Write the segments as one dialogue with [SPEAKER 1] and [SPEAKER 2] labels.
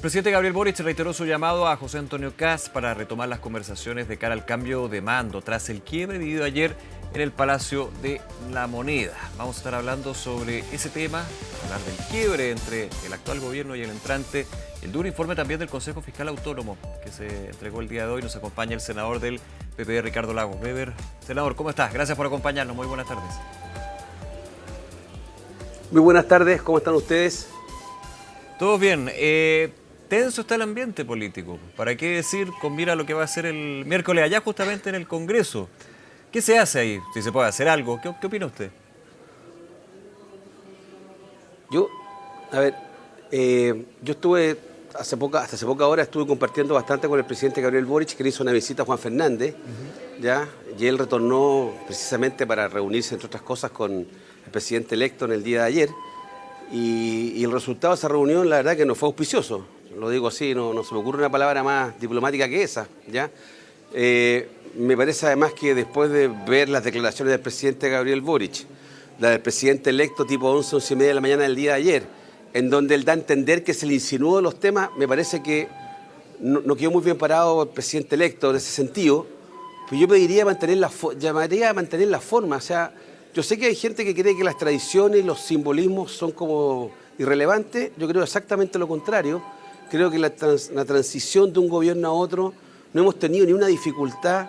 [SPEAKER 1] El presidente Gabriel Boric reiteró su llamado a José Antonio Kast para retomar las conversaciones de cara al cambio de mando tras el quiebre vivido ayer en el Palacio de la Moneda. Vamos a estar hablando sobre ese tema, hablar del quiebre entre el actual gobierno y el entrante, el duro informe también del Consejo Fiscal Autónomo que se entregó el día de hoy. Nos acompaña el senador del PPD, Ricardo Lagos. Weber, senador, ¿cómo estás? Gracias por acompañarnos. Muy buenas tardes.
[SPEAKER 2] Muy buenas tardes, ¿cómo están ustedes?
[SPEAKER 1] Todo bien. Tenso está el ambiente político. ¿Para qué decir con mira lo que va a ser el miércoles allá justamente en el Congreso? ¿Qué se hace ahí? Si se puede hacer algo. ¿Qué opina usted?
[SPEAKER 2] Yo estuve hasta hace poca hora estuve compartiendo bastante con el presidente Gabriel Boric, que le hizo una visita a Juan Fernández, ¿ya? Y él retornó precisamente para reunirse, entre otras cosas, con el presidente electo en el día de ayer. Y el resultado de esa reunión, la verdad que no fue auspicioso. Lo digo así, no se me ocurre una palabra más diplomática que esa, ¿ya? Me parece además que después de ver las declaraciones del presidente Gabriel Boric, la del presidente electo tipo 11, 11 y media de la mañana del día de ayer, en donde él da a entender que se le insinuó los temas, me parece que no quedó muy bien parado el presidente electo en ese sentido. Pero yo llamaría a mantener la forma. O sea, yo sé que hay gente que cree que las tradiciones y los simbolismos son como irrelevantes. Yo creo exactamente lo contrario. Creo que la transición de un gobierno a otro no hemos tenido ni una dificultad,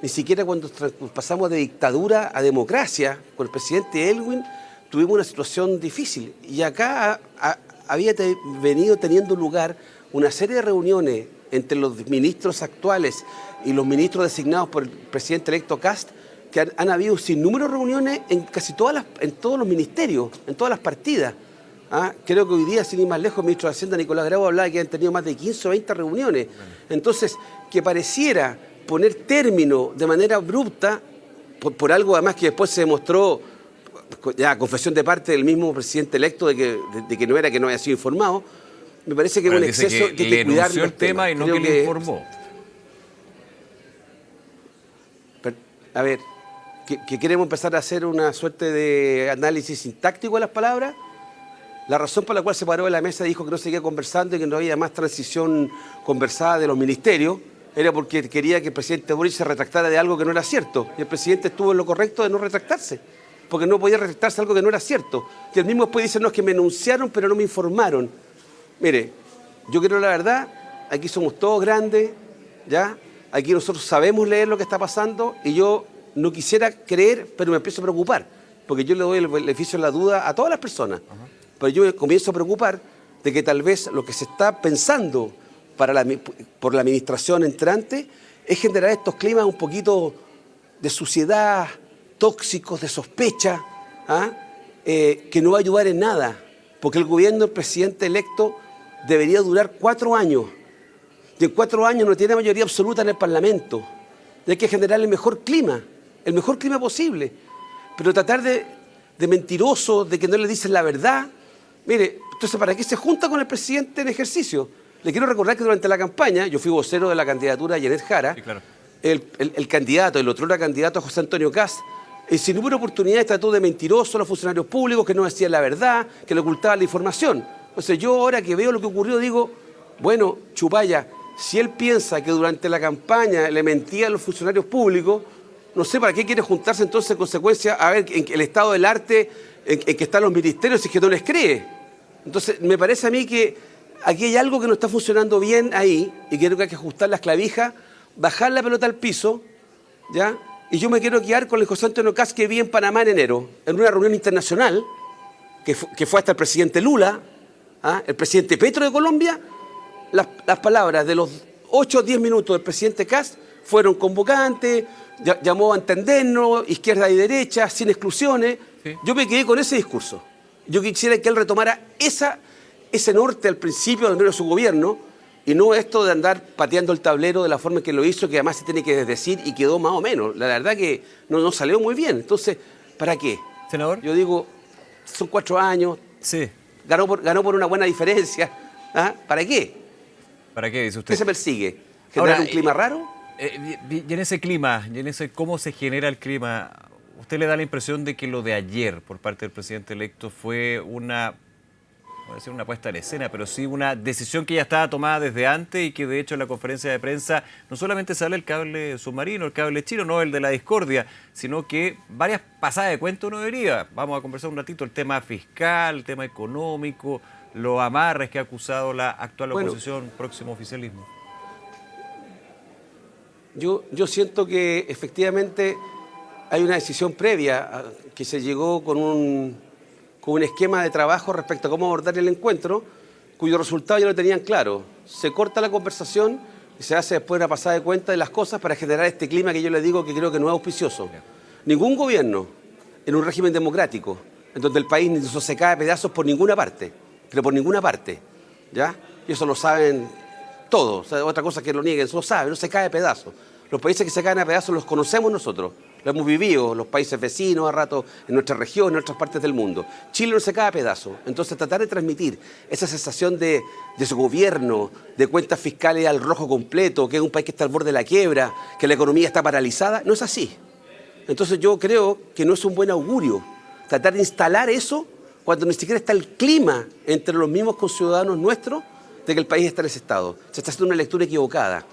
[SPEAKER 2] ni siquiera cuando pasamos de dictadura a democracia. Con el presidente Elwin tuvimos una situación difícil. Y acá había venido teniendo lugar una serie de reuniones entre los ministros actuales y los ministros designados por el presidente electo Kast, que han habido un sinnúmero de reuniones en casi en todos los ministerios, en todas las partidas. Creo que hoy día, sin ir más lejos, el ministro de Hacienda, Nicolás Grau, hablaba que han tenido más de 15 o 20 reuniones. Entonces, que pareciera poner término de manera abrupta, por algo además que después se demostró, ya confesión de parte del mismo presidente electo de que no había sido informado, me parece que es un exceso que hay que cuidar
[SPEAKER 1] el tema y no que le informó.
[SPEAKER 2] A ver, que queremos empezar a hacer una suerte de análisis sintáctico de las palabras. La razón por la cual se paró de la mesa y dijo que no seguía conversando y que no había más transición conversada de los ministerios era porque quería que el presidente Boric se retractara de algo que no era cierto. Y el presidente estuvo en lo correcto de no retractarse, porque no podía retractarse de algo que no era cierto. Y el mismo después dice, no, es que me enunciaron pero no me informaron. Mire, yo creo la verdad, aquí somos todos grandes, ¿ya? Aquí nosotros sabemos leer lo que está pasando y yo no quisiera creer, pero me empiezo a preocupar, porque yo le doy el beneficio de la duda a todas las personas. Pero yo me comienzo a preocupar de que tal vez lo que se está pensando por la administración entrante es generar estos climas un poquito de suciedad, tóxicos, de sospecha, que no va a ayudar en nada, porque el gobierno del presidente electo debería durar 4 años. Y en 4 años no tiene mayoría absoluta en el Parlamento. Y hay que generar el mejor clima posible. Pero tratar de mentirosos, de que no le dicen la verdad. Mire, entonces, ¿para qué se junta con el presidente en ejercicio? Le quiero recordar que durante la campaña, yo fui vocero de la candidatura de Yanet Jara, sí, claro. el candidato, el otro era candidato José Antonio Kast, sin número de oportunidades trató de mentirosos a los funcionarios públicos que no decían la verdad, que le ocultaban la información. Entonces yo ahora que veo lo que ocurrió digo, bueno, chupalla, si él piensa que durante la campaña le mentía a los funcionarios públicos, no sé para qué quiere juntarse entonces en consecuencia a ver en el estado del arte en que están los ministerios si es que no les cree. Entonces me parece a mí que aquí hay algo que no está funcionando bien ahí y creo que hay que ajustar las clavijas, bajar la pelota al piso, ¿ya? Y yo me quiero quedar con el José Antonio Kast que vi en Panamá en enero, en una reunión internacional, que fue hasta el presidente Lula, el presidente Petro de Colombia. Las palabras de los 8 o 10 minutos del presidente Kast fueron convocantes, llamó a entendernos, izquierda y derecha, sin exclusiones. Sí. Yo me quedé con ese discurso. Yo quisiera que él retomara ese norte al principio de su gobierno y no esto de andar pateando el tablero de la forma en que lo hizo, que además se tiene que decir y quedó más o menos. La verdad que no salió muy bien. Entonces, ¿para qué?
[SPEAKER 1] Senador.
[SPEAKER 2] Yo digo, son 4 años,
[SPEAKER 1] sí.
[SPEAKER 2] ganó por una buena diferencia. ¿Para qué?
[SPEAKER 1] ¿Para qué, dice usted?
[SPEAKER 2] ¿Qué se persigue? ¿Generar un clima raro?
[SPEAKER 1] Y en ese clima, y en ese cómo se genera el clima, ¿usted le da la impresión de que lo de ayer por parte del presidente electo fue una voy a decir una puesta en escena, pero sí una decisión que ya estaba tomada desde antes y que de hecho en la conferencia de prensa no solamente sale el cable submarino, el cable chino, no el de la discordia, sino que varias pasadas de cuenta uno vería. Vamos a conversar un ratito el tema fiscal, el tema económico, los amarres que ha acusado la actual oposición, próximo oficialismo.
[SPEAKER 2] Yo siento que efectivamente hay una decisión previa que se llegó con un esquema de trabajo respecto a cómo abordar el encuentro, cuyo resultado ya lo tenían claro. Se corta la conversación y se hace después una pasada de cuenta de las cosas para generar este clima que yo le digo que creo que no es auspicioso. Ningún gobierno en un régimen democrático, en donde el país no se cae a pedazos por ninguna parte, pero por ninguna parte, ¿ya? Y eso lo saben todos, o sea, otra cosa que lo nieguen, eso lo saben, no se cae a pedazos. Los países que se caen a pedazos los conocemos nosotros, lo hemos vivido, los países vecinos a rato, en nuestra región, en otras partes del mundo. Chile no se cae a pedazos, entonces tratar de transmitir esa sensación de su gobierno, de cuentas fiscales al rojo completo, que es un país que está al borde de la quiebra, que la economía está paralizada, no es así. Entonces yo creo que no es un buen augurio tratar de instalar eso cuando ni siquiera está el clima entre los mismos conciudadanos nuestros de que el país está en ese estado. Se está haciendo una lectura equivocada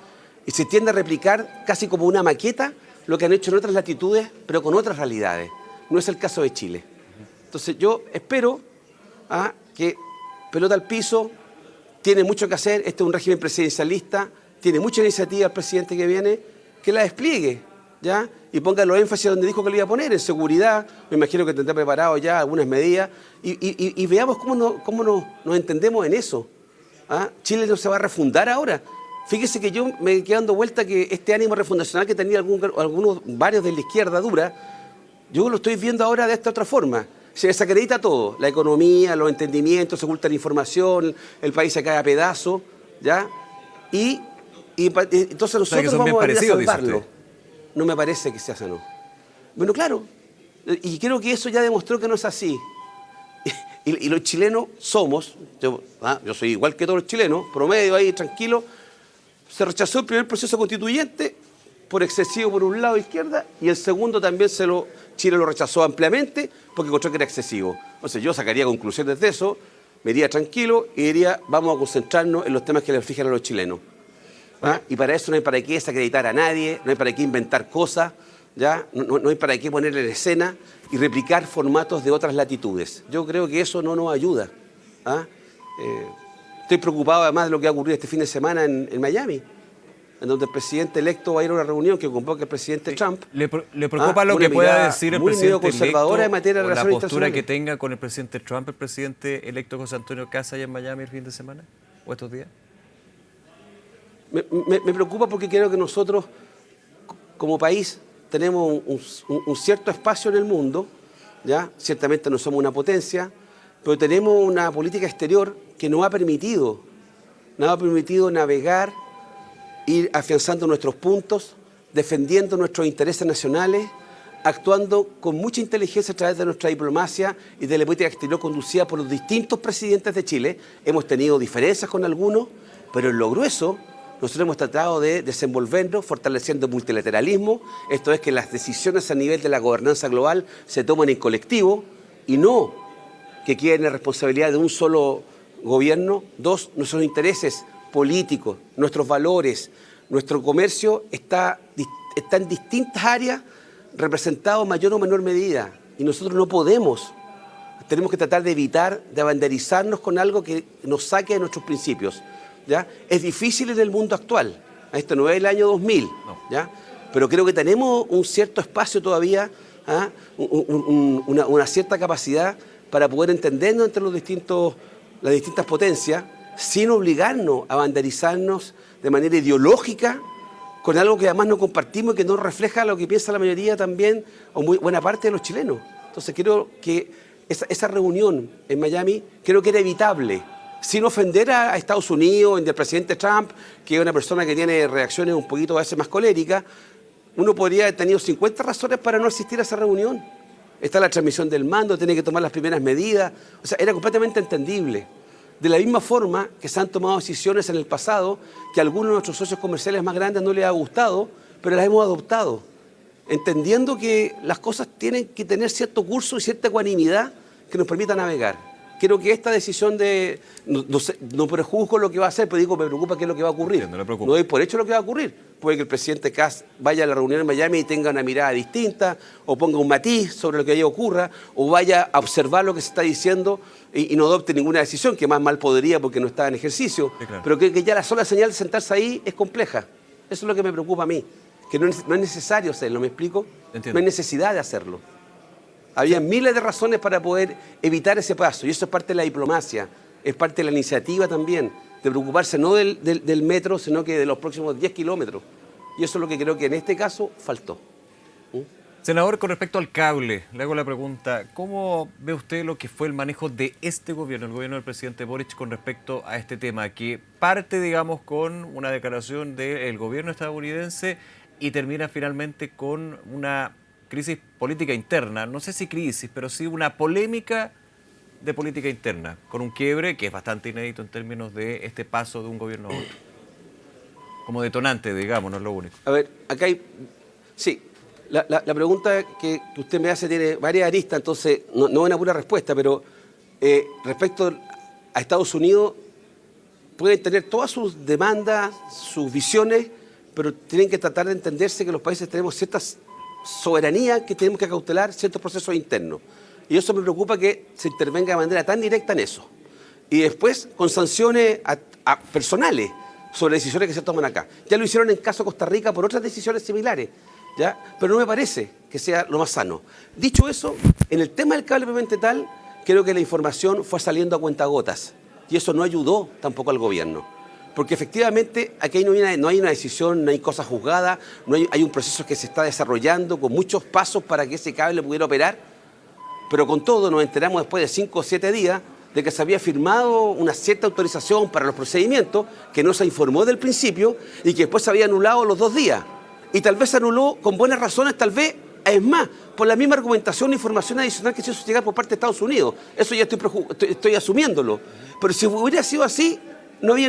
[SPEAKER 2] y se tiende a replicar casi como una maqueta lo que han hecho en otras latitudes, pero con otras realidades. No es el caso de Chile. Entonces yo espero que pelota al piso, tiene mucho que hacer, este es un régimen presidencialista, tiene mucha iniciativa el presidente que viene, que la despliegue, ¿ya? Y ponga los énfasis donde dijo que lo iba a poner, en seguridad, me imagino que tendrá preparado ya algunas medidas, y veamos cómo nos entendemos en eso. Chile no se va a refundar ahora. Fíjese que yo me quedé dando vuelta que este ánimo refundacional que tenía varios de la izquierda dura, yo lo estoy viendo ahora de esta otra forma. Se desacredita todo, la economía, los entendimientos, se oculta la información, el país se cae a pedazos, ¿ya? Y entonces nosotros vamos a ir a salvarlo. No me parece que sea sano. Bueno, claro, y creo que eso ya demostró que no es así. Y los chilenos somos, yo soy igual que todos los chilenos, promedio ahí, tranquilo. Se rechazó el primer proceso constituyente por excesivo por un lado izquierda y el segundo también Chile lo rechazó ampliamente porque encontró que era excesivo. Entonces yo sacaría conclusiones de eso, me iría tranquilo y diría vamos a concentrarnos en los temas que le fijan a los chilenos. Y para eso no hay para qué desacreditar a nadie, no hay para qué inventar cosas, ¿ya? No hay para qué ponerle en escena y replicar formatos de otras latitudes. Yo creo que eso no nos ayuda. Estoy preocupado además de lo que ha ocurrido este fin de semana en Miami, en donde el presidente electo va a ir a una reunión que convoca el presidente Trump.
[SPEAKER 1] ¿Le preocupa lo que pueda decir el presidente
[SPEAKER 2] conservadora
[SPEAKER 1] electo
[SPEAKER 2] en materia de
[SPEAKER 1] o la
[SPEAKER 2] relaciones
[SPEAKER 1] postura que tenga con el presidente Trump, el presidente electo José Antonio Kast allá en Miami el fin de semana o estos días?
[SPEAKER 2] Me preocupa porque creo que nosotros, como país, tenemos un cierto espacio en el mundo, ¿ya? Ciertamente no somos una potencia, pero tenemos una política exterior que nos ha permitido navegar, ir afianzando nuestros puntos, defendiendo nuestros intereses nacionales, actuando con mucha inteligencia a través de nuestra diplomacia y de la política exterior conducida por los distintos presidentes de Chile. Hemos tenido diferencias con algunos, pero en lo grueso nosotros hemos tratado de desenvolvernos fortaleciendo el multilateralismo, esto es que las decisiones a nivel de la gobernanza global se toman en colectivo y no que queden en responsabilidad de un solo gobierno. Dos, nuestros intereses políticos, nuestros valores, nuestro comercio está en distintas áreas representado en mayor o menor medida y nosotros no podemos, tenemos que tratar de evitar de abanderizarnos con algo que nos saque de nuestros principios. ¿Ya? Es difícil en el mundo actual, esto no es el año 2000, ¿ya? Pero creo que tenemos un cierto espacio todavía, una cierta capacidad para poder entendernos entre las distintas potencias sin obligarnos a banderizarnos de manera ideológica con algo que además no compartimos y que no refleja lo que piensa la mayoría también o muy buena parte de los chilenos. Entonces creo que esa reunión en Miami creo que era evitable, sin ofender a Estados Unidos, el presidente Trump, que es una persona que tiene reacciones un poquito a veces más coléricas. Uno podría haber tenido 50 razones para no asistir a esa reunión. Está la transmisión del mando, tiene que tomar las primeras medidas. O sea, era completamente entendible. De la misma forma que se han tomado decisiones en el pasado que a algunos de nuestros socios comerciales más grandes no les ha gustado, pero las hemos adoptado, entendiendo que las cosas tienen que tener cierto curso y cierta ecuanimidad que nos permita navegar. creo que esta decisión de... No prejuzgo lo que va a hacer, pero digo, me preocupa qué es lo que va a ocurrir. No doy por hecho lo que va a ocurrir. Puede que el presidente Kast vaya a la reunión en Miami y tenga una mirada distinta, o ponga un matiz sobre lo que ahí ocurra, o vaya a observar lo que se está diciendo y no adopte ninguna decisión, que más mal podría porque no está en ejercicio.
[SPEAKER 1] Sí, claro.
[SPEAKER 2] Pero que ya la sola señal de sentarse ahí es compleja. Eso es lo que me preocupa a mí. Que no es necesario hacerlo, ¿me explico?
[SPEAKER 1] Entiendo.
[SPEAKER 2] No hay necesidad de hacerlo. Había miles de razones para poder evitar ese paso, y eso es parte de la diplomacia, es parte de la iniciativa también, de preocuparse no del metro, sino que de los próximos 10 kilómetros. Y eso es lo que creo que en este caso faltó.
[SPEAKER 1] Senador, con respecto al cable, le hago la pregunta, ¿cómo ve usted lo que fue el manejo de este gobierno, el gobierno del presidente Boric, con respecto a este tema, que parte, digamos, con una declaración del gobierno estadounidense y termina finalmente con una crisis política interna? No sé si crisis, pero sí una polémica de política interna, con un quiebre que es bastante inédito en términos de este paso de un gobierno a otro. Como detonante, digamos, no es lo único.
[SPEAKER 2] A ver, acá hay... Sí, la pregunta que usted me hace tiene varias aristas, entonces no es una pura respuesta, pero respecto a Estados Unidos, pueden tener todas sus demandas, sus visiones, pero tienen que tratar de entenderse que los países tenemos ciertas soberanía que tenemos que cautelar ciertos procesos internos. Y eso me preocupa que se intervenga de manera tan directa en eso. Y después con sanciones personales sobre decisiones que se toman acá. Ya lo hicieron en caso de Costa Rica por otras decisiones similares, ¿ya? Pero no me parece que sea lo más sano. Dicho eso, en el tema del cable propiamente tal, creo que la información fue saliendo a cuentagotas. Y eso no ayudó tampoco al gobierno. Porque efectivamente aquí no hay una decisión, no hay cosa juzgada, hay un proceso que se está desarrollando con muchos pasos para que ese cable pudiera operar, pero con todo nos enteramos después de 5 o 7 días de que se había firmado una cierta autorización para los procedimientos que no se informó del principio y que después se había anulado los 2 días. Y tal vez se anuló con buenas razones, tal vez, es más, por la misma argumentación e información adicional que se hizo llegar por parte de Estados Unidos. Eso ya estoy asumiéndolo. Pero si hubiera sido así, no había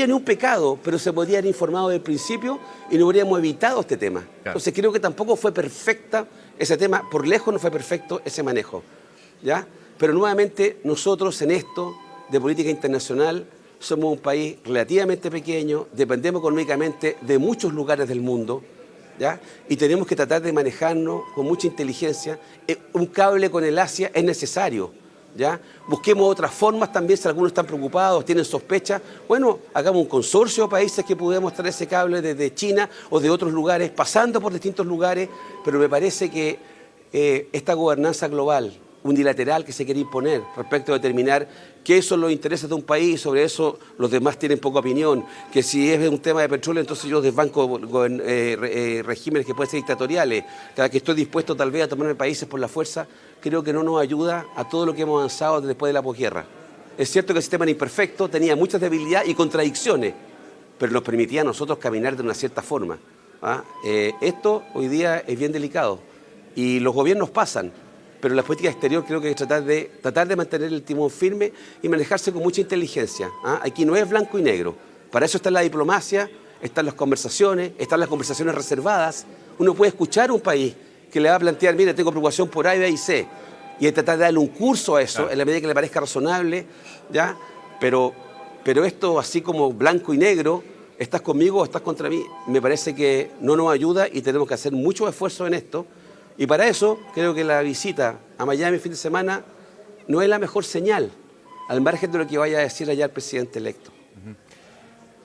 [SPEAKER 2] ni un pecado, pero se podría haber informado del principio y no habríamos evitado este tema. Claro. Entonces creo que tampoco fue perfecta ese tema, por lejos no fue perfecto ese manejo, ¿ya? Pero nuevamente nosotros en esto de política internacional somos un país relativamente pequeño, dependemos económicamente de muchos lugares del mundo, ¿ya? Y tenemos que tratar de manejarnos con mucha inteligencia. Un cable con el Asia es necesario, ¿ya? Busquemos otras formas también, si algunos están preocupados, tienen sospechas. Bueno, hagamos un consorcio de países que podamos traer ese cable desde China o de otros lugares, pasando por distintos lugares, pero me parece que esta gobernanza global, unilateral que se quiere imponer respecto a determinar qué son los intereses de un país y sobre eso los demás tienen poca opinión, que si es un tema de petróleo entonces yo desbanco regímenes que pueden ser dictatoriales, que estoy dispuesto tal vez a tomarme países por la fuerza, creo que no nos ayuda a todo lo que hemos avanzado después de la posguerra. Es cierto que el sistema era imperfecto, tenía muchas debilidades y contradicciones, pero nos permitía a nosotros caminar de una cierta forma. Esto hoy día es bien delicado y los gobiernos pasan, pero la política exterior creo que hay que tratar de mantener el timón firme y manejarse con mucha inteligencia. Aquí no es blanco y negro. Para eso está la diplomacia, están las conversaciones reservadas. Uno puede escuchar a un país que le va a plantear, mire, tengo preocupación por A, B y C, y hay que tratar de darle un curso a eso, claro, en la medida que le parezca razonable, ¿ya? Pero esto así como blanco y negro, estás conmigo o estás contra mí, me parece que no nos ayuda y tenemos que hacer mucho esfuerzo en esto. Y para eso creo que la visita a Miami fin de semana no es la mejor señal, al margen de lo que vaya a decir allá el presidente electo.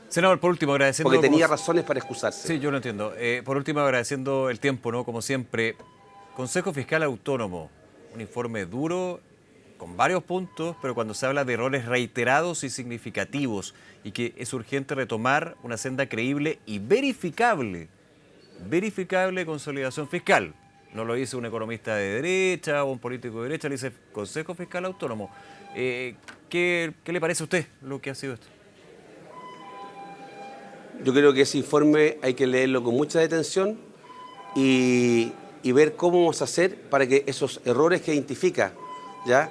[SPEAKER 1] Senador, por último, agradeciendo...
[SPEAKER 2] Porque tenía razones para excusarse.
[SPEAKER 1] Sí, yo lo entiendo. Por último, agradeciendo el tiempo, ¿no? Como siempre, Consejo Fiscal Autónomo, un informe duro, con varios puntos, pero cuando se habla de errores reiterados y significativos, y que es urgente retomar una senda creíble y verificable consolidación fiscal. No lo dice un economista de derecha o un político de derecha, le dice Consejo Fiscal Autónomo. ¿Qué le parece a usted lo que ha sido esto?
[SPEAKER 2] Yo creo que ese informe hay que leerlo con mucha detención y ver cómo vamos a hacer para que esos errores que identifica, ¿ya?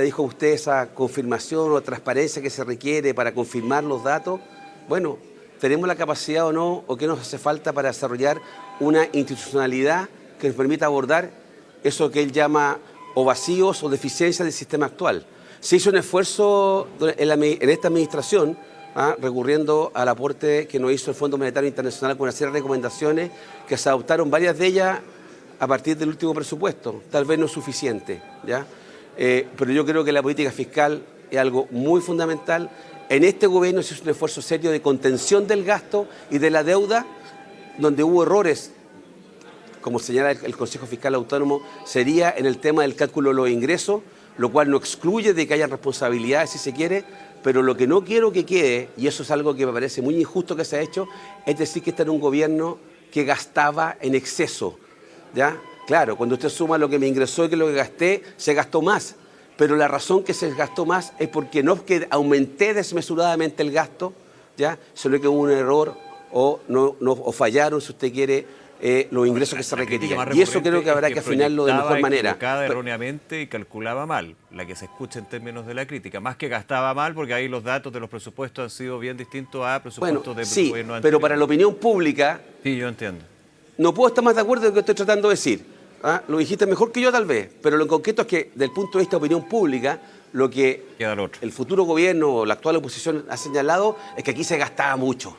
[SPEAKER 2] Dijo usted, esa confirmación o transparencia que se requiere para confirmar los datos, bueno, ¿tenemos la capacidad o no? ¿O qué nos hace falta para desarrollar una institucionalidad que nos permita abordar eso que él llama o vacíos o deficiencias del sistema actual? Se hizo un esfuerzo en esta administración, recurriendo al aporte que nos hizo el Fondo Monetario Internacional con una serie de recomendaciones que se adoptaron, varias de ellas a partir del último presupuesto. Tal vez no es suficiente, ¿ya? Pero yo creo que la política fiscal es algo muy fundamental. En este gobierno se hizo un esfuerzo serio de contención del gasto y de la deuda, donde hubo errores, como señala el Consejo Fiscal Autónomo, sería en el tema del cálculo de los ingresos, lo cual no excluye de que haya responsabilidades si se quiere, pero lo que no quiero que quede, y eso es algo que me parece muy injusto que se ha hecho, es decir que este era un gobierno que gastaba en exceso, ¿ya? Claro, cuando usted suma lo que me ingresó y que lo que gasté, se gastó más, pero la razón que se gastó más es porque no es que aumenté desmesuradamente el gasto, ¿ya? Sino que hubo un error o fallaron, si usted quiere, los ingresos que se requerían. Y eso creo que habrá que afinarlo de mejor manera.
[SPEAKER 1] Erróneamente y calculaba mal, la que se escucha en términos de la crítica. Más que gastaba mal, porque ahí los datos de los presupuestos han sido bien distintos a presupuestos de
[SPEAKER 2] sí,
[SPEAKER 1] gobierno anterior.
[SPEAKER 2] pero para la opinión pública...
[SPEAKER 1] Sí, yo entiendo.
[SPEAKER 2] No puedo estar más de acuerdo con lo que estoy tratando de decir. Lo dijiste mejor que yo tal vez, pero lo concreto es que, desde el punto de vista de opinión pública, lo que el futuro gobierno o la actual oposición ha señalado es que aquí se gastaba mucho,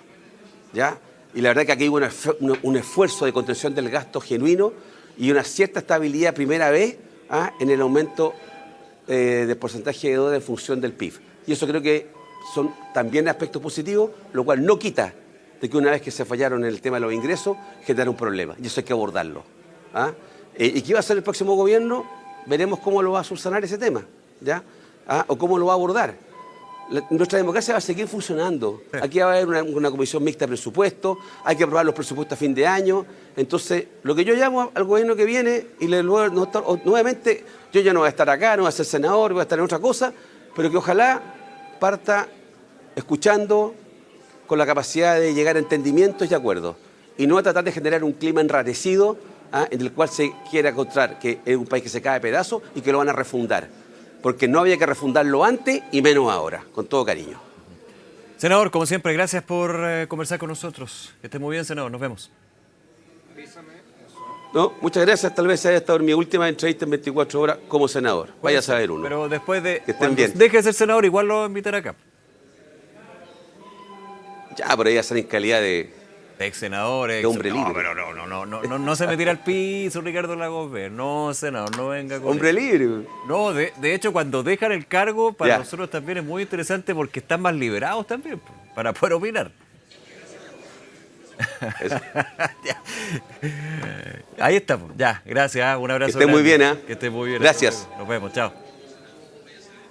[SPEAKER 2] ¿ya? Y la verdad que aquí hubo un esfuerzo de contención del gasto genuino y una cierta estabilidad primera vez en el aumento del porcentaje de deuda en función del PIB. Y eso creo que son también aspectos positivos, lo cual no quita de que una vez que se fallaron en el tema de los ingresos, genera un problema. Y eso hay que abordarlo. ¿Y qué va a hacer el próximo gobierno? Veremos cómo lo va a subsanar ese tema, ¿ya? O cómo lo va a abordar. Nuestra democracia va a seguir funcionando. Sí. Aquí va a haber una comisión mixta de presupuestos, hay que aprobar los presupuestos a fin de año. Entonces, lo que yo llamo al gobierno que viene, y nuevamente, yo ya no voy a estar acá, no voy a ser senador, voy a estar en otra cosa, pero que ojalá parta escuchando, con la capacidad de llegar a entendimientos y acuerdos, y no a tratar de generar un clima enrarecido en el cual se quiera encontrar que es un país que se cae a pedazos y que lo van a refundar. Porque no había que refundarlo antes y menos ahora, con todo cariño.
[SPEAKER 1] Senador, como siempre, gracias por conversar con nosotros. Que esté muy bien, senador. Nos vemos.
[SPEAKER 2] No, muchas gracias. Tal vez haya estado en mi última entrevista en 24 horas como senador. Vaya a saber uno.
[SPEAKER 1] Pero después de
[SPEAKER 2] que estén bien.
[SPEAKER 1] Deje de ser senador, igual lo invitaré acá.
[SPEAKER 2] Ya, por ahí a ser en calidad de
[SPEAKER 1] ex senador,
[SPEAKER 2] de hombre libre.
[SPEAKER 1] No, pero no se me tira al piso, Ricardo Lagos Ver. No, senador, no venga con
[SPEAKER 2] hombre
[SPEAKER 1] eso.
[SPEAKER 2] Libre.
[SPEAKER 1] No, de hecho, cuando dejan el cargo, para nosotros también es muy interesante porque están más liberados también, para poder opinar. Ahí estamos, ya, gracias, un abrazo.
[SPEAKER 2] Que esté muy bien,
[SPEAKER 1] Que esté muy bien.
[SPEAKER 2] Gracias.
[SPEAKER 1] Nos vemos, chao.